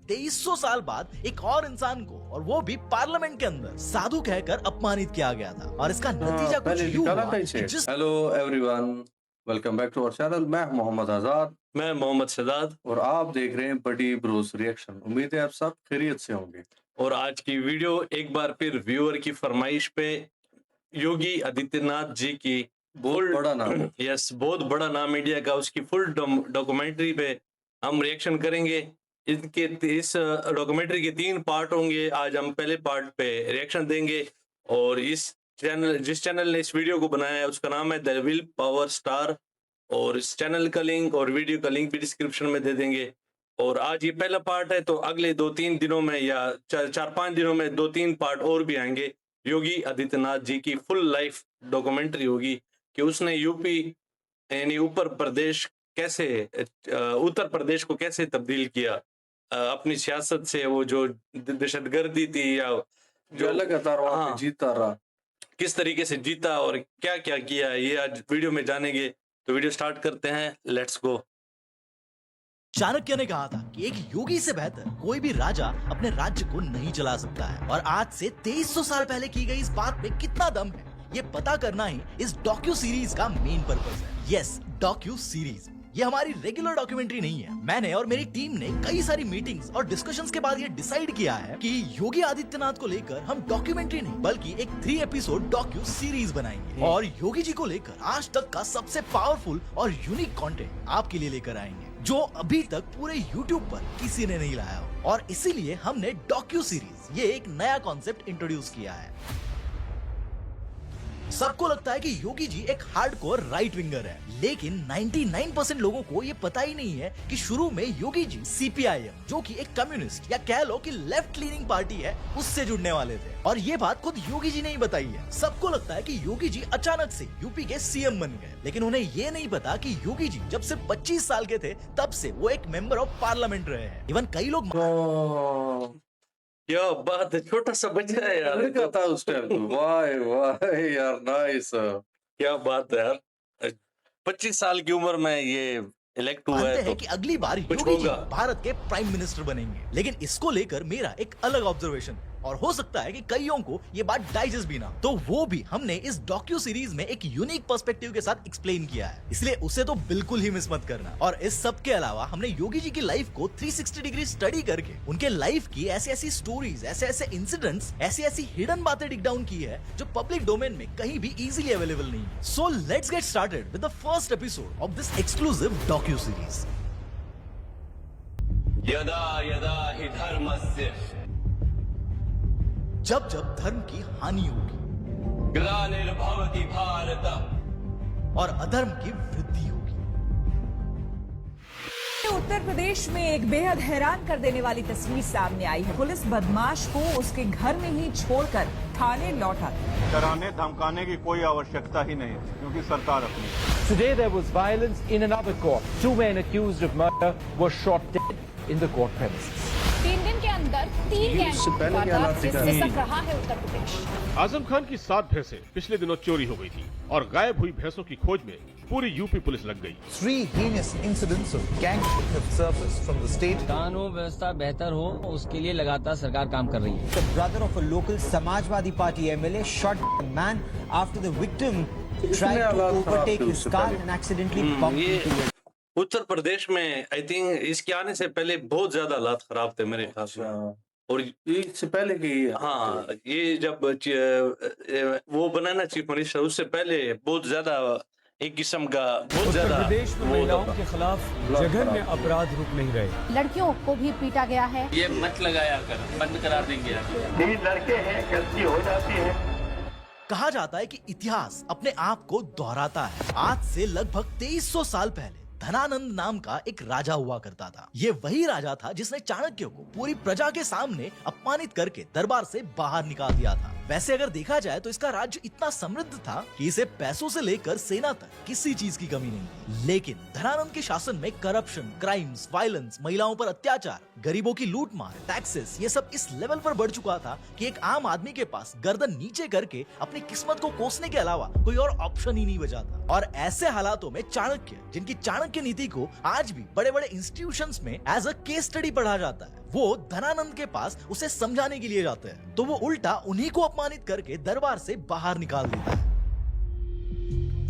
2300 साल बाद एक और इंसान को, और वो भी पार्लियामेंट के अंदर, साधु कहकर अपमानित किया गया था। और इसका नतीजा कुछ यूं हुआ कि जिस hello everyone, welcome back to our channel. मैं मोहम्मद आजाद, मैं मोहम्मद शहजाद, और आप देख रहे हैं बड़ी ब्रोस रिएक्शन। उम्मीद है आप सब खैरियत से होंगे। और आज की वीडियो एक बार फिर व्यूअर की फरमाइश पे योगी आदित्यनाथ जी की बहुत बड़ा नाम यस बहुत बड़ा नाम इंडिया का, उसकी फुल डॉक्यूमेंट्री पे हम रिएक्शन करेंगे। इनके इस डॉक्यूमेंट्री के 3 पार्ट होंगे। आज हम पहले पार्ट पे रिएक्शन देंगे। और इस जिस चैनल ने इस वीडियो को बनाया है उसका नाम है द विल पावर स्टार, और इस चैनल का लिंक और वीडियो का लिंक भी डिस्क्रिप्शन में दे देंगे। और आज ये पहला पार्ट है, तो अगले 2-3 दिनों में या 4-5 दिनों में 2-3 पार्ट और भी आएंगे। योगी आदित्यनाथ जी की फुल लाइफ डॉक्यूमेंट्री होगी कि उसने यूपी यानी उत्तर प्रदेश को कैसे तब्दील किया अपनी सियासत से। वो जो दहशतगर्दी थी या जो लगातार जीता रहा, किस तरीके से जीता और क्या क्या किया, ये आज वीडियो में जानेंगे। तो वीडियो स्टार्ट करते हैं, लेट्स गो। चाणक्य ने कहा था कि एक योगी से बेहतर कोई भी राजा अपने राज्य को नहीं चला सकता है। और आज से 2300 साल पहले की गई इस बात में कितना दम है, ये पता करना ही इस डॉक्यू सीरीज का मेन पर्पस है। Yes, docu series. ये हमारी रेगुलर डॉक्यूमेंट्री नहीं है। मैंने और मेरी टीम ने कई सारी मीटिंग्स और डिस्कशंस के बाद ये डिसाइड किया है कि योगी आदित्यनाथ को लेकर हम डॉक्यूमेंट्री नहीं बल्कि एक 3 एपिसोड डॉक्यू सीरीज बनाएंगे। और योगी जी को लेकर आज तक का सबसे पावरफुल और यूनिक कंटेंट आपके लिए लेकर आएंगे, जो अभी तक पूरे YouTube पर किसी ने नहीं लाया हो। और इसीलिए हमने डॉक्यू सीरीज, ये एक नया कॉन्सेप्ट इंट्रोड्यूस किया है। सबको लगता है कि योगी जी एक हार्डकोर राइट विंगर है, लेकिन 99% लोगों को ये पता ही नहीं है कि शुरू में योगी जी CPIM, जो कि एक कम्युनिस्ट या कह लो कि लेफ्ट लीनिंग पार्टी है, उससे जुड़ने वाले थे। और ये बात खुद योगी जी ने ही बताई है। सबको लगता है कि योगी जी अचानक से यूपी के CM बन गए, लेकिन उन्हें ये नहीं पता कि योगी जी जब सिर्फ 25 साल के थे तब से वो एक मेंबर ऑफ पार्लियामेंट रहे हैं। इवन कई लोग क्या बात है, छोटा सा बच्चा है यार, था उस टाइम। वाह वाह यार, नाइस। क्या बात है यार, 25 साल की उम्र में ये इलेक्ट हुआ है, तो कि अगली बार योगी जी भारत के प्राइम मिनिस्टर बनेंगे। लेकिन इसको लेकर मेरा एक अलग ऑब्जर्वेशन, और हो सकता है कि कईयों को ये बात डाइजेस्ट भी ना, तो वो भी हमने इस डॉक्यू सीरीज में एक यूनिक पर्सपेक्टिव के साथ एक्सप्लेन किया है, इसलिए उसे तो बिल्कुल ही मिस मत करना। और इस सब के अलावा हमने योगी जी की लाइफ को 360 डिग्री स्टडी करके उनके लाइफ की ऐसी ऐसी स्टोरीज, ऐसे ऐसे इंसिडेंट्स, ऐसी ऐसी हिडन बातें डिग डाउन की है जो पब्लिक डोमेन में कहीं भी इजीली अवेलेबल नहीं है। So let's get started with the first episode of this exclusive docu series. यदा यदा हि धर्मस्य, जब जब धर्म की हानि होगी, ग्लानिर्भवति भारत, और अधर्म की वृद्धि होगी। उत्तर प्रदेश में एक बेहद हैरान कर देने वाली तस्वीर सामने आई है। पुलिस बदमाश को उसके घर में ही छोड़कर थाने लौटा। डराने धमकाने की कोई आवश्यकता ही नहीं, क्योंकि सरकार अपनी। Today there was violence in another court. 2 men accused of murder were shot dead in the court premises. 3 दिन के अंदर 3 गैंग से सिसक रहा है उत्तर प्रदेश। आजम खान की 7 भैंसें पिछले दिनों चोरी हो गई थी, और गायब हुई भैंसों की खोज में पूरी यूपी पुलिस लग गई। 3 heinous incidents of gang have surfaced from the state. कानून व्यवस्था बेहतर हो, उसके लिए लगातार सरकार काम कर रही है। The brother of a local Samajwadi Party MLA shot a man after the victim tried to overtake his car and accidentally bumped into it. Uttar Pradesh में आई थिंक इसके आने से पहले बहुत ज्यादा हालात खराब थे मेरे ख्याल से। और इससे पहले की, हाँ, ये जब वो बना ना चीफ मिनिस्टर, उससे पहले बहुत ज्यादा एक किस्म का बहुत ज्यादा प्रदेश में महिलाओं के खिलाफ जघन्य अपराध रुक नहीं रहे। लड़कियों को भी पीटा गया है। ये मत लगाया कर, बंद करा देंगे। 3 लड़के हैं, गलती हो जाती है। कहा जाता है कि इतिहास अपने आप को दोहराता है। आज से लगभग 2300 साल पहले धनानंद नाम का एक राजा हुआ करता था। ये वही राजा था जिसने चाणक्य को पूरी प्रजा के सामने अपमानित करके दरबार से बाहर निकाल दिया था। वैसे अगर देखा जाए तो इसका राज्य इतना समृद्ध था कि इसे पैसों से लेकर सेना तक किसी चीज की कमी नहीं थी। लेकिन धनानंद के शासन में करप्शन, क्राइम्स, वायलेंस, महिलाओं पर अत्याचार, गरीबों की लूटमार, टैक्सेस, ये सब इस लेवल पर बढ़ चुका था कि एक आम आदमी के पास गर्दन नीचे करके अपनी किस्मत को कोसने के अलावा कोई और ऑप्शन ही नहीं बचा था। और ऐसे हालातों में चाणक्य, जिनकी चाणक्य नीति को आज भी बड़े बड़े इंस्टीट्यूशंस में एज अ केस स्टडी पढ़ा जाता है, वो धनानंद के पास उसे समझाने के लिए जाते हैं, तो वो उल्टा उन्हीं को अपमानित करके दरबार से बाहर निकाल देता है।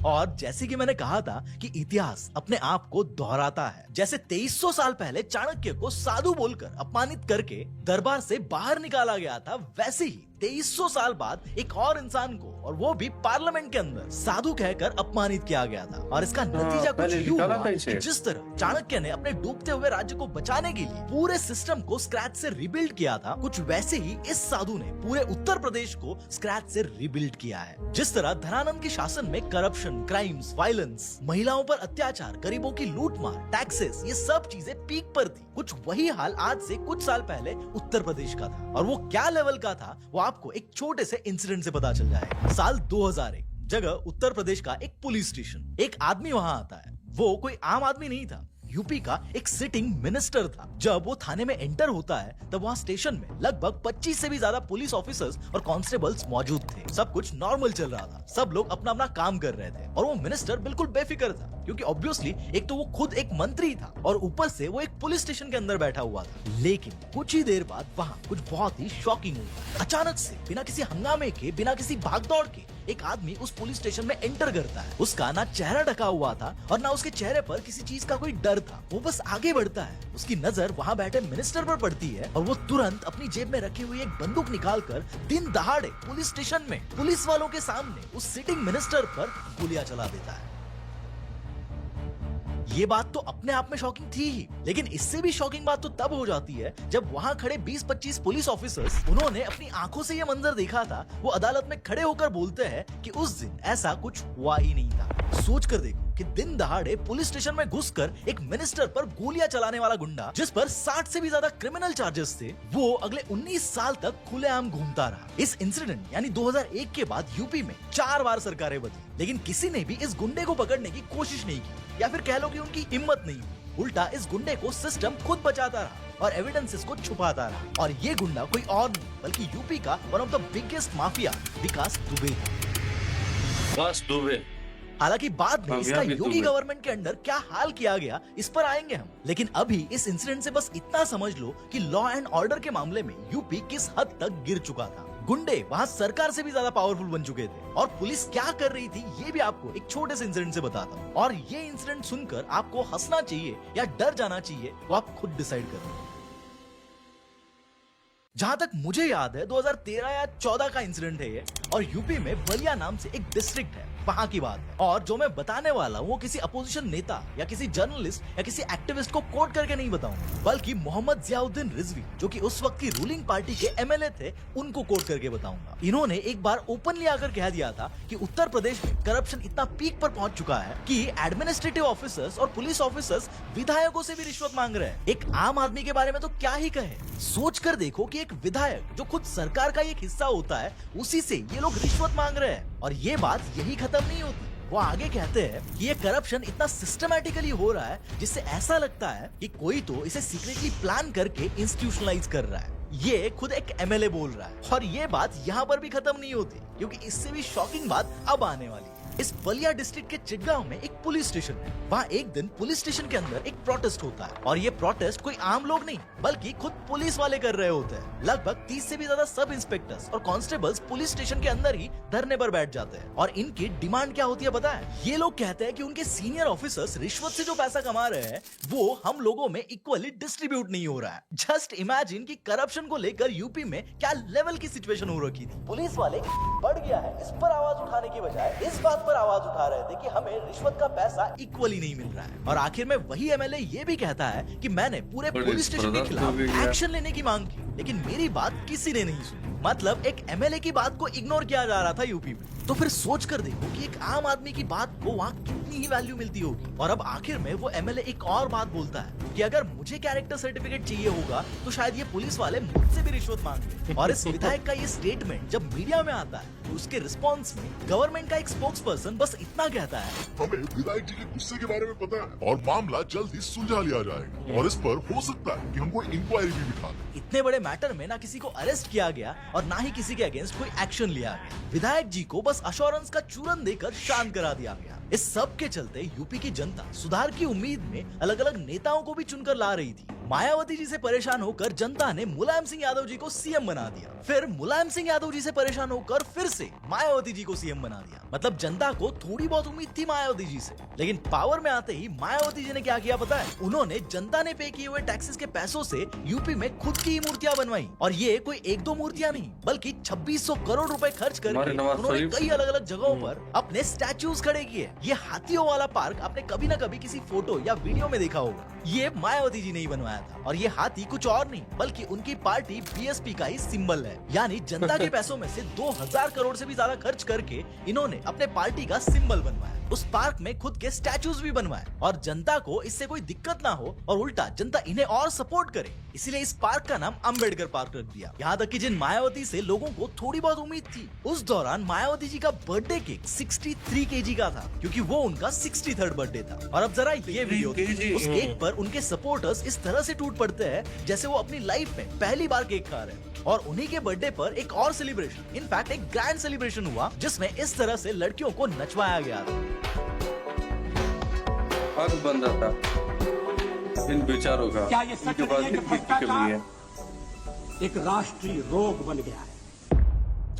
और जैसे कि मैंने कहा था कि इतिहास अपने आप को दोहराता है। जैसे 2300 साल पहले चाणक्य को साधु बोलकर अपमानित करके दरबार से बाहर निकाला गया था, वैसे ही 2300 साल बाद एक और इंसान को, और वो भी पार्लियामेंट के अंदर, साधु कहकर अपमानित किया गया था। और इसका नतीजा कुछ यूं हुआ कि जिस तरह चाणक्य ने अपने डूबते हुए राज्य को बचाने के लिए पूरे सिस्टम को स्क्रैच से रिबिल्ड किया था, कुछ वैसे ही इस साधु ने पूरे उत्तर प्रदेश को स्क्रैच से रिबिल्ड किया है। जिस तरह धनानंद के शासन में करप्शन, क्राइम्स, वायलेंस, महिलाओं पर अत्याचार, गरीबों की लूटमार, टैक्सेस, ये सब चीजें पीक पर थी, कुछ वही हाल आज से कुछ साल पहले उत्तर प्रदेश का था। और वो क्या लेवल का था वो आपको एक छोटे से इंसिडेंट से पता चल जाएगा। साल 2001, जगह उत्तर प्रदेश का एक पुलिस स्टेशन। एक आदमी वहां आता है, वो कोई आम आदमी नहीं था, यूपी का एक सिटिंग मिनिस्टर था। जब वो थाने में एंटर होता है तब वहाँ स्टेशन में लगभग 25 से भी ज्यादा पुलिस ऑफिसर्स और कांस्टेबल्स मौजूद थे। सब कुछ नॉर्मल चल रहा था, सब लोग अपना अपना काम कर रहे थे और वो मिनिस्टर बिल्कुल बेफिक्र था, क्योंकि ऑब्वियसली एक तो वो खुद एक मंत्री था और ऊपर से वो एक पुलिस स्टेशन के अंदर बैठा हुआ था। लेकिन कुछ ही देर बाद वहाँ कुछ बहुत ही शॉकिंग हुआ। अचानक से बिना किसी हंगामे के, बिना किसी भागदौड़ के एक आदमी उस पुलिस स्टेशन में एंटर करता है। उसका ना चेहरा ढका हुआ था और ना उसके चेहरे पर किसी चीज का कोई डर था। वो बस आगे बढ़ता है, उसकी नजर वहाँ बैठे मिनिस्टर पर पड़ती है और वो तुरंत अपनी जेब में रखी हुई एक बंदूक निकालकर दिन दहाड़े पुलिस स्टेशन में पुलिस वालों के सामने उस सिटिंग मिनिस्टर पर गोलियां चला देता है। ये बात तो अपने आप में शॉकिंग थी ही, लेकिन इससे भी शॉकिंग बात तो तब हो जाती है जब वहां खड़े 20-25 पुलिस ऑफिसर्स, उन्होंने अपनी आंखों से ये मंजर देखा था, वो अदालत में खड़े होकर बोलते हैं कि उस दिन ऐसा कुछ हुआ ही नहीं था। सोच कर देखो कि दिन दहाड़े पुलिस स्टेशन में घुसकर एक मिनिस्टर पर गोलियां चलाने वाला गुंडा, जिस पर 60 से भी ज्यादा क्रिमिनल चार्जेस थे, वो अगले 19 साल तक खुलेआम घूमता रहा। इस इंसिडेंट यानी 2001 के बाद यूपी में 4 बार सरकारें बदली, लेकिन किसी ने भी इस गुंडे को पकड़ने की कोशिश नहीं की, या फिर कह लो कि उनकी हिम्मत नहीं हुई। उल्टा इस गुंडे को सिस्टम खुद बचाता रहा और एविडेंसेस को छुपाता रहा। और ये गुंडा कोई और नहीं बल्कि यूपी का one of the biggest mafia Vikas Dubey था। विकास दुबे। हालांकि बाद में इसका अभी योगी गवर्नमेंट के अंडर क्या हाल किया गया, इस पर आएंगे हम। लेकिन अभी इस इंसिडेंट से बस इतना समझ लो कि लॉ एंड ऑर्डर के मामले में यूपी किस हद तक गिर चुका था। गुंडे वहाँ सरकार से भी ज्यादा पावरफुल बन चुके थे और पुलिस क्या कर रही थी ये भी आपको एक छोटे से इंसिडेंट से बताता हूँ। और ये इंसिडेंट सुनकर आपको हंसना चाहिए या डर जाना चाहिए वो आप खुद डिसाइड करो। जहां तक मुझे याद है 2013 या 14 का इंसिडेंट है ये, और यूपी में बलिया नाम से एक डिस्ट्रिक्ट है, वहां की बात है। और जो मैं बताने वाला हूँ वो किसी अपोजिशन नेता या किसी जर्नलिस्ट या किसी एक्टिविस्ट को कोट करके नहीं बताऊंगा, बल्कि मोहम्मद जियाउद्दीन रिजवी, जो कि उस वक्त की रूलिंग पार्टी के एमएलए थे, उनको कोट करके बताऊंगा। इन्होंने एक बार ओपनली आकर कह दिया था कि उत्तर प्रदेश में करप्शन इतना पीक पर पहुंच चुका है कि एडमिनिस्ट्रेटिव ऑफिसर्स और पुलिस ऑफिसर्स विधायकों से भी रिश्वत मांग रहे हैं। एक आम आदमी के बारे में तो क्या ही कहे, सोच कर देखो कि एक विधायक जो खुद सरकार का एक हिस्सा होता है, उसी से ये लोग रिश्वत मांग रहे हैं। और ये बात यही खत्म नहीं होती, वो आगे कहते हैं कि ये करप्शन इतना सिस्टमैटिकली हो रहा है जिससे ऐसा लगता है कि कोई तो इसे सीक्रेटली प्लान करके इंस्टीट्यूशनलाइज कर रहा है। ये खुद एक एमएलए बोल रहा है। और ये बात यहाँ पर भी खत्म नहीं होती, क्योंकि इससे भी शॉकिंग बात अब आने वाली है। इस बलिया डिस्ट्रिक्ट के चिटगांव में एक पुलिस स्टेशन है। वहाँ एक दिन पुलिस स्टेशन के अंदर एक प्रोटेस्ट होता है, और ये प्रोटेस्ट कोई आम लोग नहीं बल्कि खुद पुलिस वाले कर रहे होते हैं। लगभग 30 से भी ज्यादा सब इंस्पेक्टर्स और कांस्टेबल्स पुलिस स्टेशन के अंदर ही धरने पर बैठ जाते हैं। और इनकी डिमांड क्या होती है पता है? ये लोग कहते हैं कि उनके सीनियर ऑफिसर्स रिश्वत से जो पैसा कमा रहे हैं वो हम लोगों में इक्वली डिस्ट्रीब्यूट नहीं हो रहा है। जस्ट इमेजिन कि करप्शन को लेकर यूपी में क्या लेवल की सिचुएशन हो रखी थी। पुलिस वाले बढ़ गया है, इस पर आवाज उठाने की बजाय इस बात पर आवाज उठा रहे थे कि हमें रिश्वत का पैसा इक्वली नहीं मिल रहा है। और आखिर में वही एमएलए ये भी कहता है कि मैंने पूरे पुलिस स्टेशन के खिलाफ एक्शन लेने की मांग की, लेकिन मेरी बात किसी ने नहीं सुनी। मतलब एक एमएलए की बात को इग्नोर किया जा रहा था यूपी में। तो फिर सोच कर देखो कि एक आम आदमी की बात को वहाँ कितनी ही वैल्यू मिलती होगी। और अब आखिर में वो एमएलए एक और बात बोलता है कि अगर मुझे कैरेक्टर सर्टिफिकेट चाहिए होगा तो शायद ये पुलिस वाले मुझसे भी रिश्वत मांग ले। और इस विधायक का ये स्टेटमेंट जब मीडिया में आता है तो उसके रिस्पॉन्स में गवर्नमेंट का एक स्पोक्स पर्सन बस इतना कहता है, हमें विधायक जी के गुस्से के बारे में पता है और मामला जल्द ही सुलझा लिया जाएगा और इस पर हो सकता है कि हम कोई इंक्वायरी भी बिठा दें। इतने बड़े मैटर में ना किसी को अरेस्ट किया गया और ना ही किसी के अगेंस्ट कोई एक्शन लिया गया। विधायक जी को बस अश्योरेंस का चूरन देकर शांत करा दिया गया। इस सब के चलते यूपी की जनता सुधार की उम्मीद में अलग अलग नेताओं को भी चुनकर ला रही थी। मायावती जी से परेशान होकर जनता ने मुलायम सिंह यादव जी को सीएम बना दिया। फिर मुलायम सिंह यादव जी से परेशान होकर फिर से मायावती जी को सीएम बना दिया। मतलब जनता को थोड़ी बहुत उम्मीद थी मायावती जी से, लेकिन पावर में आते ही मायावती जी ने क्या किया पता है? उन्होंने जनता ने पे किए हुए टैक्सेस के पैसों से यूपी में खुद की मूर्तियां बनवाई। और ये कोई एक दो मूर्तियां नहीं, बल्कि 2600 करोड़ रुपए खर्च करके उन्होंने कई अलग अलग जगहों पर अपने स्टैचूज खड़े किए। ये हाथियों वाला पार्क आपने कभी ना कभी किसी फोटो या वीडियो में देखा होगा। ये मायावती जी ने ही बनवाया था और ये हाथी कुछ और नहीं बल्कि उनकी पार्टी बीएसपी का ही सिंबल है। यानी जनता के पैसों में से 2000 करोड़ से भी ज्यादा खर्च करके इन्होंने अपने पार्टी का सिंबल बनवाया। उस पार्क में खुद के स्टैचूज भी बनवाए और जनता को इससे कोई दिक्कत ना हो और उल्टा जनता इन्हें और सपोर्ट करे, इसीलिए इस पार्क का नाम अंबेडकर पार्क रख दिया। यहाँ तक कि जिन मायावती से लोगों को थोड़ी बहुत उम्मीद थी, उस दौरान मायावती जी का बर्थडे केक 63 kg का था, क्योंकि वो उनका 63rd बर्थडे था। और अब जरा ये वीडियो उस केक पर उनके सपोर्टर्स इस तरह से टूट पड़ते हैं जैसे वो अपनी लाइफ में पहली बार केक खा रहे हैं। और उन्हीं के बर्थडे पर एक और सेलिब्रेशन, इनफैक्ट एक ग्रैंड सेलिब्रेशन हुआ जिसमें इस तरह से लड़कियों को नचवाया गया था। हक बन रहा था इन बेचारों का। क्या ये सच नहीं है कि भ्रष्टाचार एक राष्ट्रीय रोग बन गया है?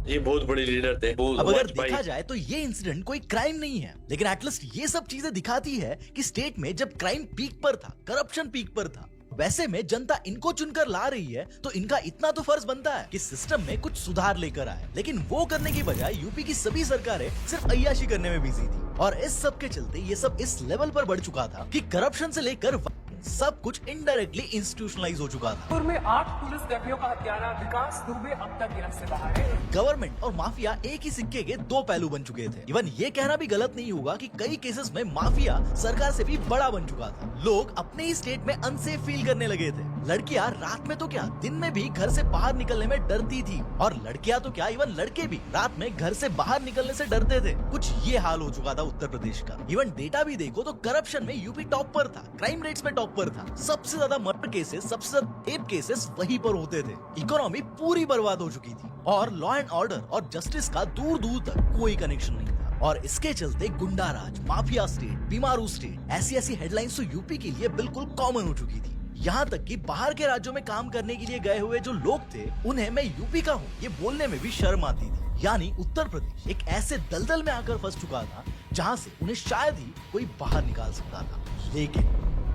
ये बहुत बड़े लीडर थे। अब अगर देखा जाए तो ये इंसिडेंट कोई क्राइम नहीं है, लेकिन एटलीस्ट ये सब चीजें दिखाती है कि स्टेट में जब क्राइम पीक पर था, करप्शन पीक पर था, वैसे में जनता इनको चुनकर ला रही है तो इनका इतना तो फर्ज बनता है कि सिस्टम में कुछ सुधार लेकर आए। लेकिन वो करने की बजाय यूपी की सभी सरकारें सिर्फ अय्याशी करने में बिजी थी। और इस सब के चलते ये सब इस लेवल पर बढ़ चुका था कि करप्शन से लेकर सब कुछ इनडायरेक्टली इंस्टीट्यूशनलाइज हो चुका था। में 8 पुलिस कर्मियों का हत्यारा विकास दुबे अब तक गिरफ्त से बाहर है। गवर्नमेंट और माफिया एक ही सिक्के के दो पहलू बन चुके थे। इवन ये कहना भी गलत नहीं होगा कि कई केसेस में माफिया सरकार से भी बड़ा बन चुका था। लोग अपने ही स्टेट में अनसेफ फील करने लगे थे। लड़कियां रात में तो क्या, दिन में भी घर से बाहर निकलने में डरती थी। और लड़कियां तो क्या, इवन लड़के भी रात में घर से बाहर निकलने से डरते थे। कुछ ये हाल हो चुका था उत्तर प्रदेश का। इवन डेटा भी देखो तो करप्शन में यूपी टॉप पर था, क्राइम रेट्स में टॉप पर था। सबसे ज्यादा मर्डर केसेस, सबसे ज्यादा रेप केसेस वहीं पर होते थे। इकोनॉमी पूरी बर्बाद हो चुकी थी और लॉ एंड ऑर्डर और जस्टिस का दूर दूर तक कोई कनेक्शन नहीं था। और इसके चलते गुंडा राज, माफिया स्टेट, बीमारू स्टेट, ऐसी हेडलाइंस तो यूपी के लिए बिल्कुल कॉमन हो चुकी थी। यहाँ तक कि बाहर के राज्यों में काम करने के लिए गए हुए जो लोग थे उन्हें मैं यूपी का हूँ ये बोलने में भी शर्म आती थी। यानी उत्तर प्रदेश एक ऐसे दलदल में आकर फंस चुका था जहाँ से उन्हें शायद ही कोई बाहर निकाल सकता था। लेकिन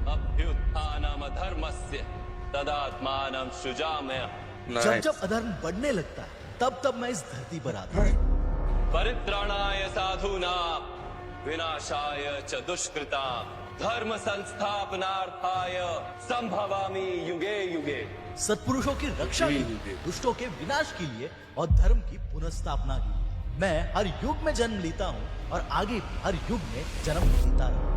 अभ्युत्थानम धर्मस्य तदात्मानं सृजामय। जब अधर्म बढ़ने लगता है तब मैं इस धरती पर आता हूँ। परित्राणाय साधूनां विनाशाय च दुष्कृतां धर्म संस्थापनार्थाय संभवामि युगे युगे। सत्पुरुषों की रक्षा के लिए, दुष्टों के विनाश के लिए और धर्म की पुनर्स्थापना के लिए मैं हर युग में जन्म लेता हूँ और आगे भी हर युग में जन्म लेता रहूँ।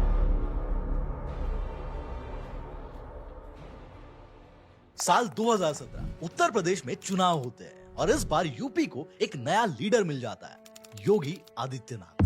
साल 2017 उत्तर प्रदेश में चुनाव होते हैं और इस बार यूपी को एक नया लीडर मिल जाता है, योगी आदित्यनाथ।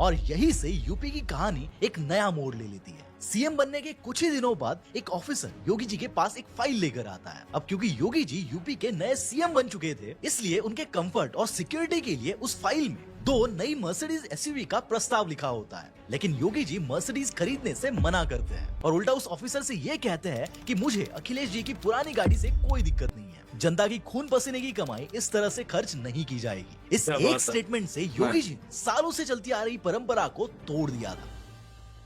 और यही से यूपी की कहानी एक नया मोड़ ले लेती है। सीएम बनने के कुछ ही दिनों बाद एक ऑफिसर योगी जी के पास एक फाइल लेकर आता है। अब क्योंकि योगी जी यूपी के नए सीएम बन चुके थे, इसलिए उनके कंफर्ट और सिक्योरिटी के लिए उस फाइल में 2 नई मर्सिडीज एसयूवी का प्रस्ताव लिखा होता है। लेकिन योगी जी मर्सिडीज खरीदने से मना करते हैं और उल्टा उस ऑफिसर से ये कहते हैं कि मुझे अखिलेश जी की पुरानी गाड़ी से कोई दिक्कत नहीं है, जनता की खून पसीने की कमाई इस तरह से खर्च नहीं की जाएगी। इस एक स्टेटमेंट से योगी जी ने सालों से चलती आ रही परंपरा को तोड़ दिया था।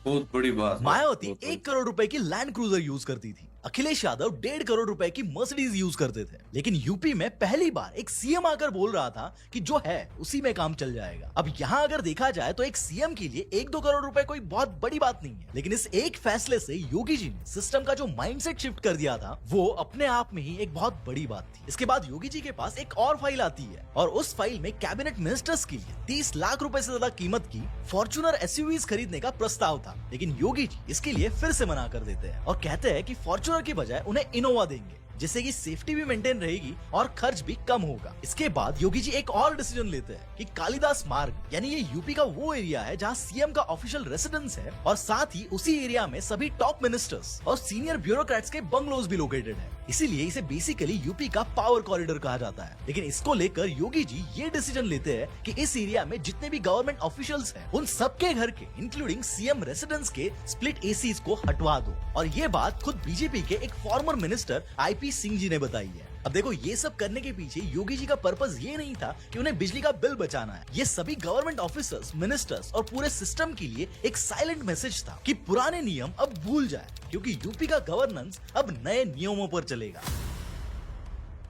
बहुत बड़ी बात। मायावती 1 करोड़ रुपए की लैंड क्रूजर यूज करती थी। अखिलेश यादव 1.5 करोड़ रुपए की मर्सिडीज यूज करते थे, लेकिन यूपी में पहली बार एक सीएम आकर बोल रहा था कि जो है उसी में काम चल जाएगा। अब यहाँ अगर देखा जाए तो एक सीएम के लिए 1-2 करोड़ रुपए कोई बहुत बड़ी बात नहीं है, लेकिन इस एक फैसले से योगी जी ने सिस्टम का जो माइंडसेट शिफ्ट कर दिया था वो अपने आप में ही एक बहुत बड़ी बात थी। इसके बाद योगी जी के पास एक और फाइल आती है और उस फाइल में कैबिनेट मिनिस्टर्स के लिए 30 लाख रुपए से ज्यादा कीमत की फॉर्च्यूनर एसयूवीज खरीदने का प्रस्ताव था, लेकिन योगी जी इसके लिए फिर से मना कर देते हैं और कहते हैं कि फॉर्च्यूनर की बजाय उन्हें इनोवा देंगे, जिससे कि सेफ्टी भी मेंटेन रहेगी और खर्च भी कम होगा। इसके बाद योगी जी एक और डिसीजन लेते हैं कि कालिदास मार्ग यानी ये यूपी का वो एरिया है जहाँ सीएम का ऑफिशियल रेसिडेंस है और साथ ही उसी एरिया में सभी टॉप मिनिस्टर्स और सीनियर ब्यूरोक्रेट्स के बंगलोज भी लोकेटेड है, इसीलिए इसे बेसिकली यूपी का पावर कॉरिडोर कहा जाता है। लेकिन इसको लेकर योगी जी ये डिसीजन लेते हैं कि इस एरिया में जितने भी गवर्नमेंट ऑफिशियल्स हैं उन सबके घर के इंक्लूडिंग सीएम रेसिडेंस के स्प्लिट एसीज को हटवा दो। और ये बात खुद बीजेपी के एक former minister IP Singh ji ने बताई है। अब देखो, ये सब करने के पीछे योगी जी का पर्पस ये नहीं था कि उन्हें बिजली का बिल बचाना है, ये सभी गवर्नमेंट ऑफिसर्स, मिनिस्टर्स और पूरे सिस्टम के लिए एक साइलेंट मैसेज था कि पुराने नियम अब भूल जाए, क्योंकि यूपी का गवर्नेंस अब नए नियमों पर चलेगा।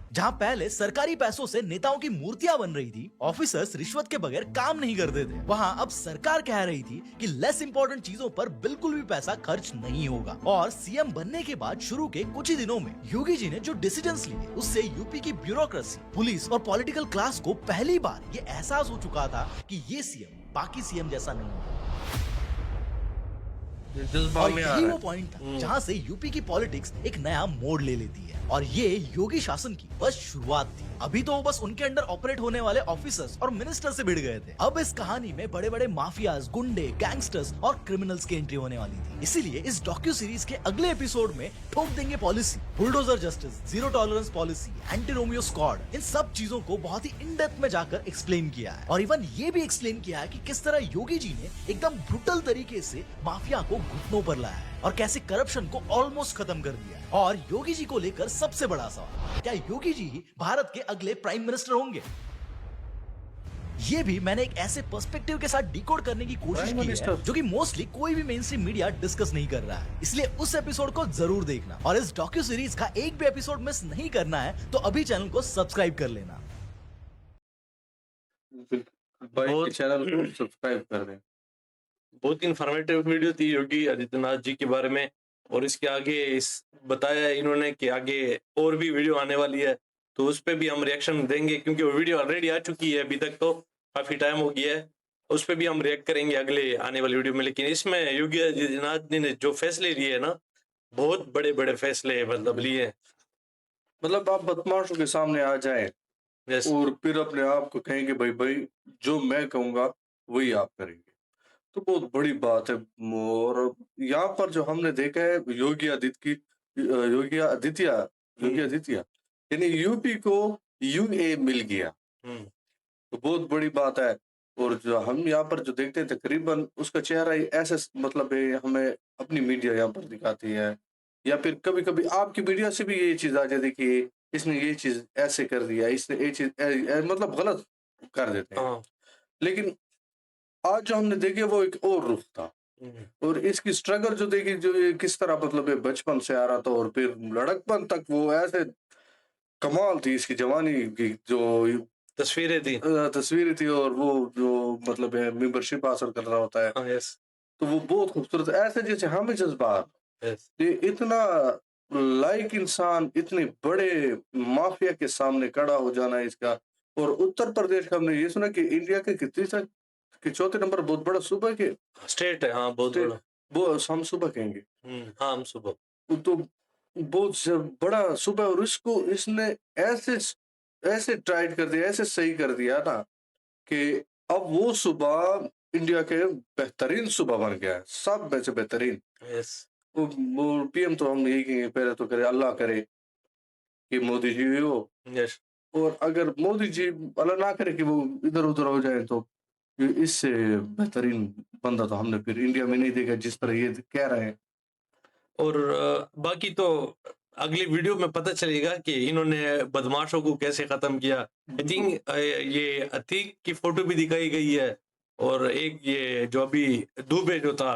जहां पहले सरकारी पैसों से नेताओं की मूर्तियां बन रही थी, ऑफिसर्स रिश्वत के बगैर काम नहीं करते थे, वहां अब सरकार कह रही थी कि लेस इंपॉर्टेंट चीजों पर बिल्कुल भी पैसा खर्च नहीं होगा। और सीएम बनने के बाद शुरू के कुछ ही दिनों में योगी जी ने जो डिसीजंस लिए उससे यूपी की ब्यूरोक्रेसी, पुलिस और पॉलिटिकल क्लास को पहली बार ये एहसास हो चुका था कि ये सीएम बाकी सीएम जैसा नहीं है। और यही वो पॉइंट था जहां से यूपी की पॉलिटिक्स एक नया मोड़ ले लेती है और ये योगी शासन की बस शुरुआत थी। अभी तो वो बस उनके अंडर ऑपरेट होने वाले ऑफिसर्स और मिनिस्टर से भिड़ गए थे। अब इस कहानी में बड़े बड़े माफियाज, गुंडे, गैंगस्टर्स और क्रिमिनल्स की एंट्री होने वाली थी। इसीलिए इस डॉक्यू सीरीज के अगले एपिसोड में ठोक देंगे policy, bulldozer justice, zero tolerance policy, anti Romeo squad, इन सब चीजों को बहुत ही इन डेप्थ में जाकर एक्सप्लेन किया है। और इवन ये भी एक्सप्लेन किया है कि किस तरह योगी जी ने एकदम ब्रूटल तरीके से माफिया को घुटनों पर लाया है और कैसे करप्शन को ऑलमोस्ट खत्म कर दिया है। और योगी जी को लेकर सबसे बड़ा सवाल, क्या योगी जी ही भारत के अगले प्राइम मिनिस्टर होंगे? ये भी मैंने एक ऐसे पर्सपेक्टिव के साथ डिकोड करने की कोशिश की है जो कि मोस्टली कोई भी मेनस्ट्रीम मीडिया डिस्कस नहीं कर रहा है, इसलिए उस एपिसोड को जरूर देखना और इस डॉक्यू सीरीज का एक भी एपिसोड मिस नहीं करना है तो अभी चैनल को सब्सक्राइब कर लेना। चैनल को सब्सक्राइब कर दें। बहुत इंफॉर्मेटिव वीडियो थी योगी आदित्यनाथ जी के बारे में, और इसके आगे बताया इन्होंने कि आगे और भी वीडियो आने वाली है, तो उस पर भी हम रिएक्शन देंगे, क्योंकि वो वीडियो ऑलरेडी आ चुकी है, अभी तक तो काफी टाइम हो गया है, उस पर भी हम रिएक्ट करेंगे अगले आने वाली वीडियो में। लेकिन इसमें योगी आदित्यनाथ जी ने जो फैसले लिए है ना, बहुत बड़े बड़े फैसले मतलब लिए। मतलब आप बदमाशों के सामने आ जाए और फिर अपने आप को कहेंगे भाई जो मैं कहूंगा वही आप करेंगे, तो बहुत बड़ी बात है। और यहाँ पर जो हमने देखा है योगी आदित्य यानी यूपी को यूए मिल गया, तो बहुत बड़ी बात है। और जो हम यहाँ पर जो देखते हैं तकरीबन उसका चेहरा ही ऐसे मतलब है, हमें अपनी मीडिया यहाँ पर दिखाती है, या फिर कभी कभी आपकी मीडिया से भी ये चीज आ जाती है कि इसने ये चीज ऐसे कर दिया, इसने ये चीज मतलब गलत कर देते हैं। लेकिन आज जो हमने देखे वो एक और रुख था, और इसकी स्ट्रगल जो देखी, जो ये किस तरह मतलब बचपन से आ रहा था और फिर लड़कपन तक वो ऐसे कमाल थी इसकी जवानी की, जो तस्वीरें थी और वो जो मतलब मेंबरशिप हासिल कर रहा होता है, तो वो बहुत खूबसूरत, ऐसे जैसे हमें जज्बात, ये इतना लाइक इंसान इतने बड़े माफिया के सामने खड़ा हो जाना है इसका। और उत्तर प्रदेश का हमने ये सुना कि इंडिया के कि चौथे नंबर बहुत बड़ा सूबा के स्टेट है। हाँ, बहुत बड़ा, वो हम सूबा कहेंगे। हाँ, हम सूबा, तो बहुत बड़ा सूबा, और इसको इसने ऐसे टाइट कर दिया, ऐसे सही कर दिया ना कि अब वो सूबा इंडिया के बेहतरीन सूबा बन गया है, सब में से बेहतरीन। वो पीएम तो हम यही कहेंगे, पहले तो करे अल्लाह करे कि मोदी जी भी हो, और अगर मोदी जी अल्लाह ना करे कि वो इधर उधर हो जाए, तो इससे बेहतरीन बंदा तो हमने फिर इंडिया में नहीं देखा जिस तरह ये कह रहे हैं। और बाकी तो अगली वीडियो में पता चलेगा कि इन्होंने बदमाशों को कैसे खत्म किया। आई थिंक ये अतीक की फोटो भी दिखाई गई है, और एक ये जो अभी दुबे जो था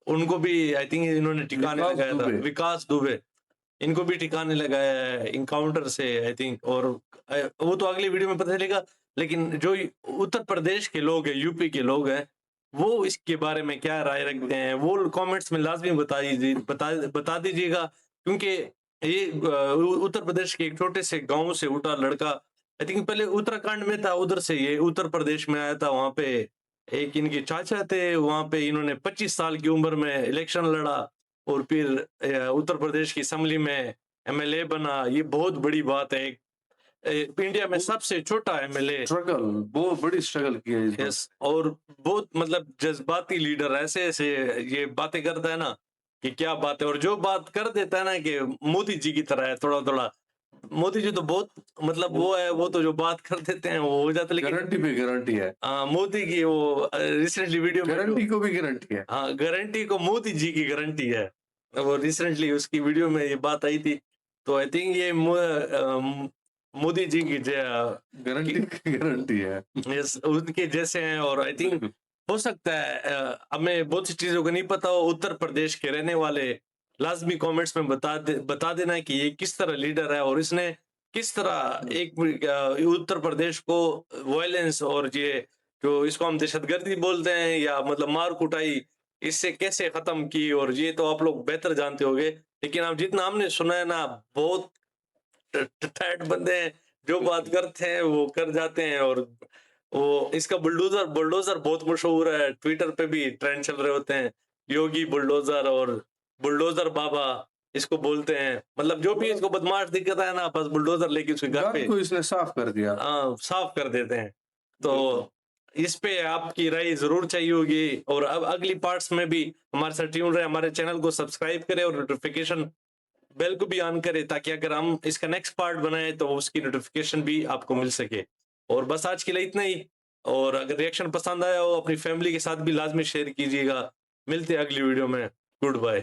उनको भी आई थिंक इन्होंने ठिकाने लगाया था, विकास दुबे, इनको भी ठिकाने लगाया है इनकाउंटर से आई थिंक, और वो तो अगली वीडियो में पता चलेगा। लेकिन जो उत्तर प्रदेश के लोग हैं, यूपी के लोग हैं, वो इसके बारे में क्या राय रखते हैं वो कमेंट्स में लाजमी बता दीजिएगा, क्योंकि ये उत्तर प्रदेश के एक छोटे से गांव से उठा लड़का, आई थिंक पहले उत्तराखंड में था, उधर से ये उत्तर प्रदेश में आया था। वहां पे एक इनके चाचा थे, वहां पे इन्होंने 25 साल की उम्र में इलेक्शन लड़ा और फिर उत्तर प्रदेश की असेंबली में एमएलए बना। ये बहुत बड़ी बात है, इंडिया में सबसे छोटा एमएलए। स्ट्रगल, बहुत बड़ी स्ट्रगल की है। यस, और बहुत मतलब जज्बाती लीडर, ऐसे ऐसे ये बातें करता है ना कि क्या बात है। और जो बात कर देता है ना कि मोदी जी की तरह है थोड़ा थोड़ा, मोदी जी तो बहुत मतलब वो है, वो तो जो बात कर देते हैं वो हो जाता है। लेकिन गारंटी पे गारंटी है। मोदी की वो रिसेंटली वीडियो में गारंटी को भी गारंटी है। हाँ, गारंटी को मोदी जी की गारंटी है। वो रिसेंटली उसकी वीडियो में ये बात आई थी, तो आई थिंक ये मोदी जी की गारंटी है। यस, उनके जैसे हैं। और आई थिंक हो सकता है हमें बहुत सी चीजों को नहीं पता हो, उत्तर प्रदेश के रहने वाले लाजमी कमेंट्स में बता देना कि ये किस तरह लीडर है और इसने किस तरह एक उत्तर प्रदेश को वायलेंस और ये जो इसको हम दहशतगर्दी बोलते हैं या मतलब मार कुटाई, इससे कैसे खत्म की। और ये तो आप लोग बेहतर जानते होंगे, लेकिन अब जितना हमने सुना है ना, बहुत ठैठ बंदे हैं, जो बात करते हैं वो कर जाते हैं। और वो इसका बुलडोजर बहुत मशहूर है, ट्विटर पे भी ट्रेंड चल रहे होते हैं, योगी बुलडोजर और बुलडोजर बाबा इसको बोलते हैं। मतलब जो भी इसको बदमाश दिखता है ना, बस बुलडोजर लेके उसके घर पे इसने साफ कर दिया। साफ कर देते हैं। तो इस पे आपकी राय जरूर चाहिए होगी। और अब अगली पार्ट्स में भी हमारे साथ ट्यून रहे, हमारे चैनल को सब्सक्राइब करें और नोटिफिकेशन बेल को भी ऑन करें, ताकि अगर हम इसका नेक्स्ट पार्ट बनाए तो उसकी नोटिफिकेशन भी आपको मिल सके। और बस आज के लिए इतना ही। और अगर रिएक्शन पसंद आया हो अपनी फैमिली के साथ भी लाजमी शेयर कीजिएगा। मिलते हैं अगली वीडियो में। Good bye.